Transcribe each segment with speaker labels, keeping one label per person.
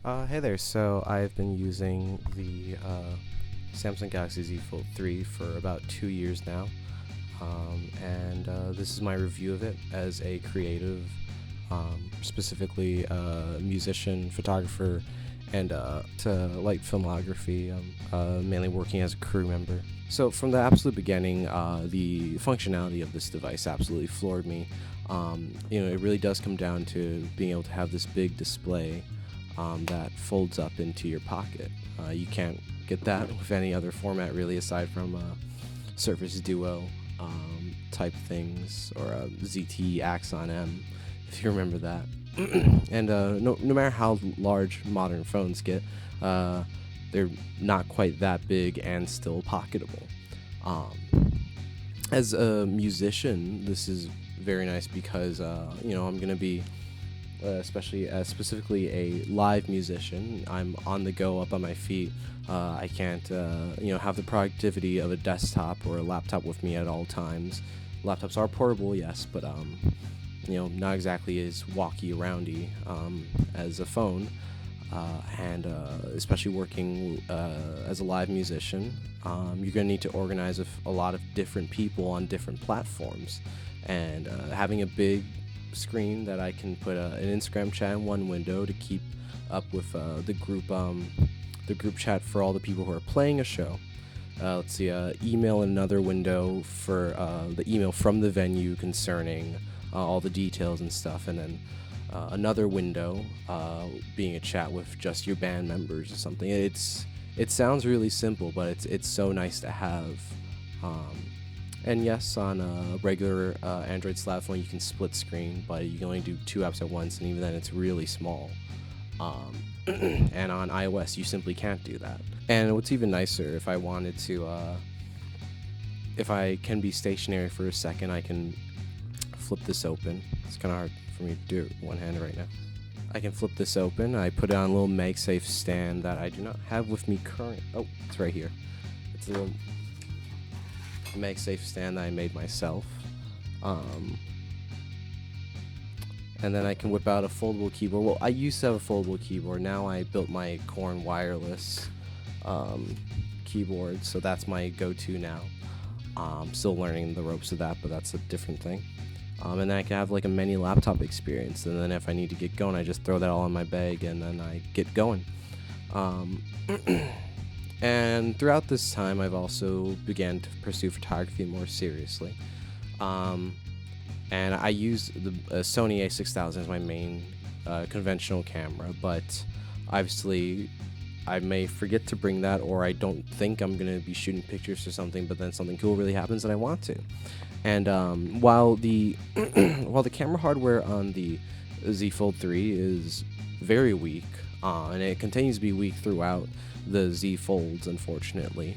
Speaker 1: Hey there. So I've been using the Samsung Galaxy Z Fold 3 for about 2 years now, and this is my review of it as a creative, specifically musician, photographer, and to light filmography, mainly working as a crew member. So from the absolute beginning, the functionality of this device absolutely floored me. It really does come down to being able to have this big display that folds up into your pocket. You can't get that with any other format really, aside from Surface Duo type things, or ZTE Axon M, if you remember that. And no matter how large modern phones get, they're not quite that big and still pocketable. As a musician, this is very nice because I'm gonna be especially specifically a live musician. I'm on the go, up on my feet. I can't have the productivity of a desktop or a laptop with me at all times. Laptops are portable, yes, but not exactly as walky aroundy as a phone. And especially working as a live musician, you're going to need to organize with a lot of different people on different platforms. And having a big screen that I can put an Instagram chat in one window to keep up with the group chat for all the people who are playing a show. Let's see, email in another window for the email from the venue concerning all the details and stuff, and then another window being a chat with just your band members or something. It sounds really simple, but it's so nice to have. And yes, on a regular Android slab phone, you can split screen, but you can only do two apps at once, and even then, it's really small. And on iOS, you simply can't do that. And what's even nicer, if I wanted to, if I can be stationary for a second, I can flip this open. It's kind of hard for me to do it with one hand right now. I can flip this open. I put it on a little MagSafe stand that I do not have with me current. Oh, it's right here. It's a little MagSafe stand that I made myself. And then I can whip out a foldable keyboard. Well, I used to have a foldable keyboard. Now I built my Korn wireless keyboard, so that's my go-to now. I'm still learning the ropes of that, but that's a different thing. And then I can have like a mini laptop experience, and then if I need to get going, I just throw that all in my bag, and then I get going. And throughout this time, I've also began to pursue photography more seriously. And I use the Sony a6000 as my main conventional camera, but obviously I may forget to bring that, or I don't think I'm going to be shooting pictures or something, but then something cool really happens and I want to. And while the while the camera hardware on the Z Fold 3 is very weak, and it continues to be weak throughout the Z Folds, unfortunately,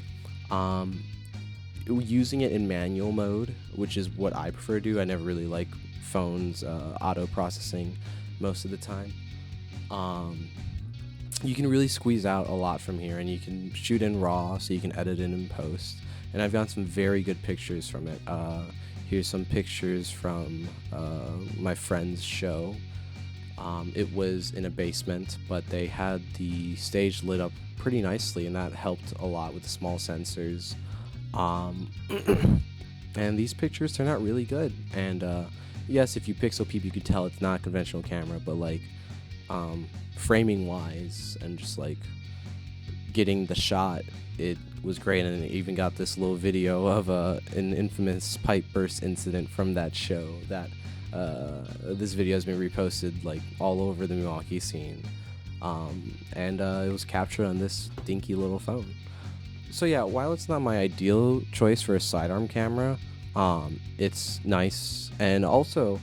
Speaker 1: using it in manual mode, which is what I prefer to do. I never really like phones auto processing most of the time. You can really squeeze out a lot from here, and you can shoot in RAW, so you can edit it in post. And I've gotten some very good pictures from it. Here's some pictures from my friend's show. It was in a basement, but they had the stage lit up pretty nicely, and that helped a lot with the small sensors. And these pictures turn out really good. And yes, if you pixel peep, you can tell it's not a conventional camera, but like framing wise and just like getting the shot, it was great. And it even got this little video of an infamous pipe burst incident from that show. That this video has been reposted like all over the Milwaukee scene, and it was captured on this dinky little phone. So yeah, while it's not my ideal choice for a sidearm camera, it's nice. And also,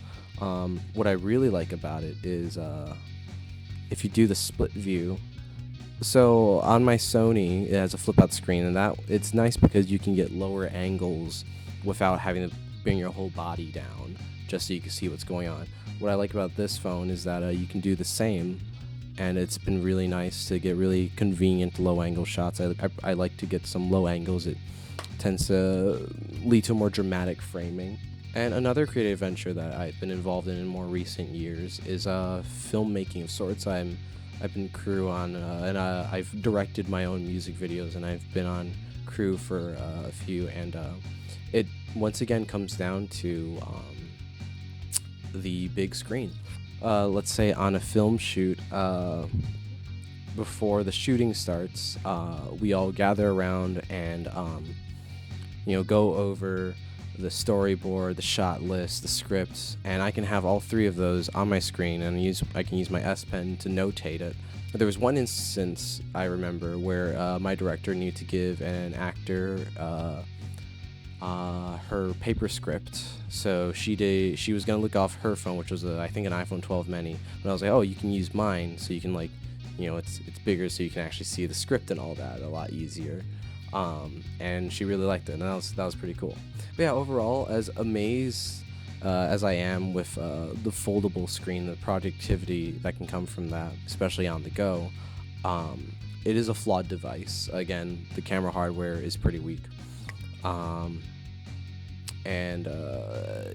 Speaker 1: what I really like about it is if you do the split view. So on my Sony, it has a flip out screen, and that it's nice because you can get lower angles without having to bring your whole body down, just so you can see what's going on. What I like about this phone is that you can do the same, and it's been really nice to get really convenient low angle shots. I like to get some low angles. It tends to lead to more dramatic framing. And another creative venture that I've been involved in more recent years is filmmaking of sorts. I'm I've been crew on, and I've directed my own music videos, and I've been on crew for a few, and it once again comes down to the big screen. Let's say on a film shoot, before the shooting starts, we all gather around and go over the storyboard, the shot list, the scripts, and I can have all three of those on my screen, and I can use my S Pen to notate it. There was one instance I remember where my director needed to give an actor her paper script, so she was gonna look off her phone, which was I think an iPhone 12 mini, but I was like, oh, you can use mine, so you can it's bigger, so you can actually see the script and all that a lot easier. And she really liked it, and that was pretty cool. But yeah, overall, as amazed as I am with the foldable screen, the productivity that can come from that, especially on the go, it is a flawed device. Again, the camera hardware is pretty weak. And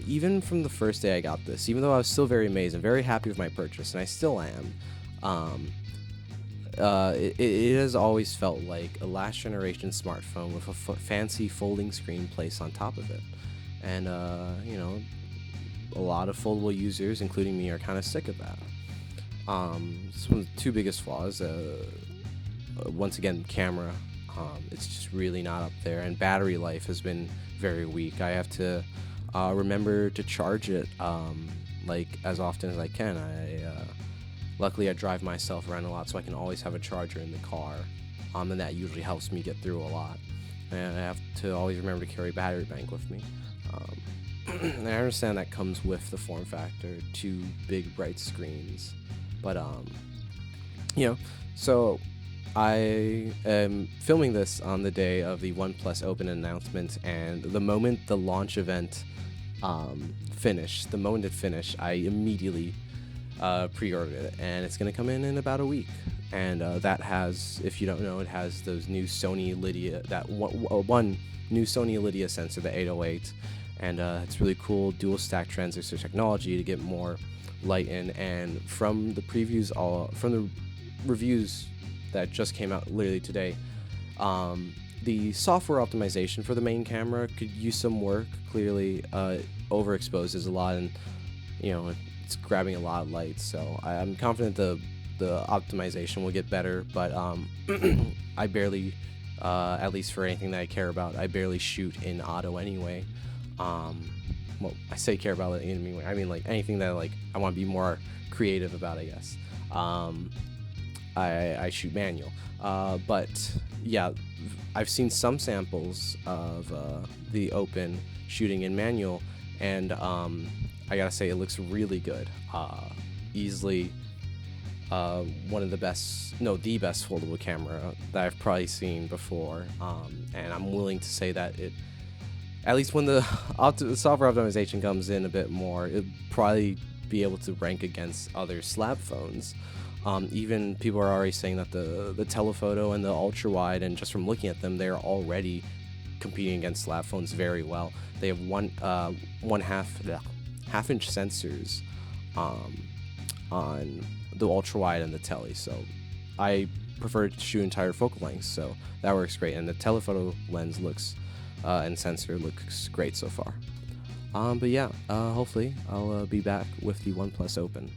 Speaker 1: even from the first day I got this, even though I was still very amazed and very happy with my purchase, and I still am, it has always felt like a last generation smartphone with a fancy folding screen placed on top of it. And, a lot of foldable users, including me, are kind of sick of that. It's one of the two biggest flaws. Once again, camera. It's just really not up there, and battery life has been very weak. I have to remember to charge it as often as I can. Luckily, I drive myself around a lot, so I can always have a charger in the car, and that usually helps me get through a lot. And I have to always remember to carry a battery bank with me. And I understand that comes with the form factor, two big bright screens, but so I am filming this on the day of the OnePlus Open announcement, and the moment the launch event finished, I immediately pre-ordered it, and it's going to come in about a week. And that has, if you don't know, it has those new Sony Lydia, that one new Sony Lydia sensor, the 808, and it's really cool dual stack transistor technology to get more light in. And from the reviews that just came out literally today, the software optimization for the main camera could use some work. Clearly, overexposed is a lot, and it's grabbing a lot of light. So I'm confident the optimization will get better. But I barely, at least for anything that I care about, I barely shoot in auto anyway. Well, I say care about it anyway. I mean, like anything that I want to be more creative about, I guess. I shoot manual. But yeah, I've seen some samples of the Open shooting in manual, and I gotta say it looks really good. Easily one of the best foldable camera that I've probably seen before. And I'm willing to say that it, at least when the software optimization comes in a bit more, it'll probably be able to rank against other slab phones. Even people are already saying that the telephoto and the ultra wide, and just from looking at them, they're already competing against slab phones very well. They have half-inch sensors on the ultra wide and the tele. So I prefer to shoot entire focal lengths, so that works great. And the telephoto lens looks and sensor looks great so far. But yeah, hopefully I'll be back with the OnePlus Open.